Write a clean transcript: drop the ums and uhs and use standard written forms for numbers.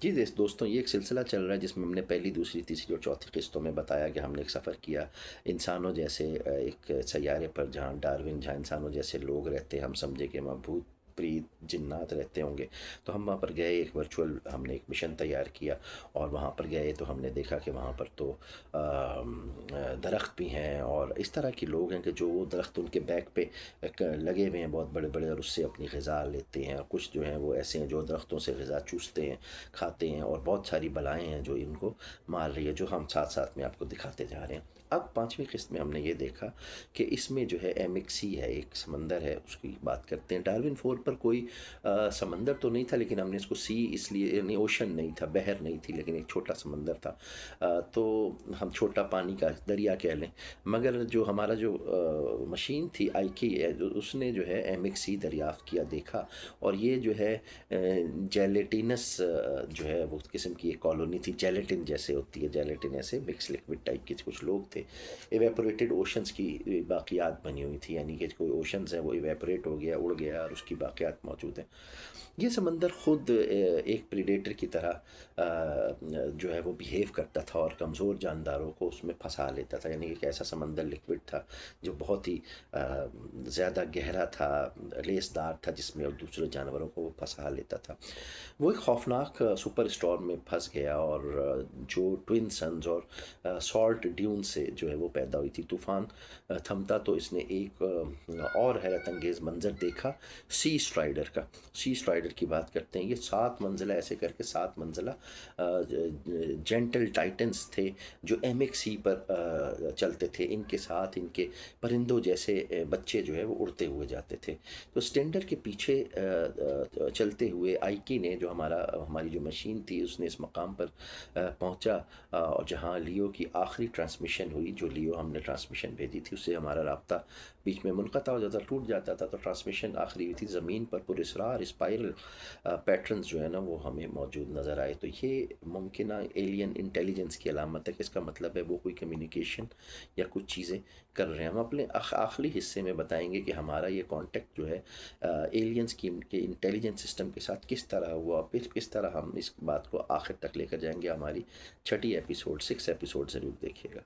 جی دوستوں، یہ ایک سلسلہ چل رہا ہے جس میں ہم نے پہلی، دوسری، تیسری اور چوتھی قسطوں میں بتایا کہ ہم نے ایک سفر کیا انسانوں جیسے ایک سیارے پر، جہاں ڈارون، جہاں انسانوں جیسے لوگ رہتے ہیں، ہم سمجھے کہ وہاں بھوت پریت جنات رہتے ہوں گے. تو ہم وہاں پر گئے، ایک ورچوئل ہم نے ایک مشن تیار کیا اور وہاں پر گئے تو ہم نے دیکھا کہ وہاں پر تو درخت بھی ہیں اور اس طرح کے لوگ ہیں کہ جو وہ درخت ان کے بیک پہ لگے ہوئے ہیں بہت بڑے بڑے، اور اس سے اپنی غذا لیتے ہیں. اور کچھ جو ہیں وہ ایسے ہیں جو درختوں سے غذا چوستے ہیں، کھاتے ہیں، اور بہت ساری بلائیں ہیں جو ان کو مار رہی ہے، جو ہم ساتھ ساتھ میں آپ کو دکھاتے جا رہے ہیں. اب پانچویں قسط میں ہم نے یہ دیکھا کہ اس میں جو ہے ایمک سی ہے، ایک سمندر ہے، اس کی بات کرتے ہیں. ڈارون فور پر کوئی سمندر تو نہیں تھا، لیکن ہم نے اس کو سی اس لیے، یعنی اوشن نہیں تھا، بحر نہیں تھی، لیکن ایک چھوٹا سمندر تھا. تو ہم چھوٹا پانی کا دریا کہہ لیں. مگر جو ہمارا جو مشین تھی آئی کی، اس نے جو ہے ایمک سی دریافت کیا، دیکھا. اور یہ جو ہے جیلیٹینس جو ہے وہ قسم کی ایک کالونی تھی، جیلیٹن جیسے ہوتی ہے، جیلیٹن ایسے مکس لکوڈ ٹائپ کے کچھ لوگ تھے. ایویپوریٹڈ اوشنز کی باقیات بنی ہوئی تھی، یعنی کہ کوئی اوشنز ہے وہ ایویپوریٹ ہو گیا، اڑ گیا، اور اس کی باقیات موجود ہیں. یہ سمندر خود ایک پریڈیٹر کی طرح جو ہے وہ بیہیو کرتا تھا اور کمزور جانداروں کو اس میں پھنسا لیتا تھا. یعنی ایک ایسا سمندر لکوڈ تھا جو بہت ہی زیادہ گہرا تھا، ریس دار تھا، جس میں دوسرے جانوروں کو وہ پھنسا لیتا تھا. وہ ایک خوفناک سپر اسٹارم میں پھنس گیا، اور جو ٹوئن سنز اور سالٹ ڈیون سے جو ہے وہ پیدا ہوئی تھی. طوفان تھمتا تو اس نے ایک اور حیرت انگیز منظر دیکھا، سی اسٹرائڈر کا. سی اسٹرائڈر کی بات کرتے ہیں، یہ 7 منزلہ، ایسے کر کے 7 منزلہ جینٹل ٹائٹنس تھے جو ایم ایک سی پر چلتے تھے. ان کے ساتھ ان کے پرندوں جیسے بچے جو ہے وہ اڑتے ہوئے جاتے تھے. تو اسٹینڈر کے پیچھے چلتے ہوئے آئی کی نے، جو ہماری جو مشین تھی، اس نے اس مقام پر پہنچا، اور جہاں لیو کی آخری ٹرانسمیشن ہوئی. جو لیو ہم نے ٹرانسمیشن بھیجی تھی، اس سے ہمارا رابطہ بیچ میں منقطع ہو جاتا، ٹوٹ جاتا تھا. تو ٹرانسمیشن آخری ہوئی تھی زمین پر پراسرار اسپائرل پیٹرنز جو ہے نا وہ ہمیں موجود نظر آئے. تو یہ ممکنہ ایلین انٹیلیجنس کی علامت ہے، کہ اس کا مطلب ہے وہ کوئی کمیونیکیشن یا کچھ چیزیں کر رہے ہیں. ہم اپنے آخری حصے میں بتائیں گے کہ ہمارا یہ کانٹیکٹ جو ہے ایلینز کی کے انٹیلیجنس سسٹم کے ساتھ کس طرح ہوا، پھر کس طرح ہم اس بات کو آخر تک لے کر جائیں گے. ہماری چھٹی ایپیسوڈ 6 ایپیسوڈ ضرور دیکھیے گا.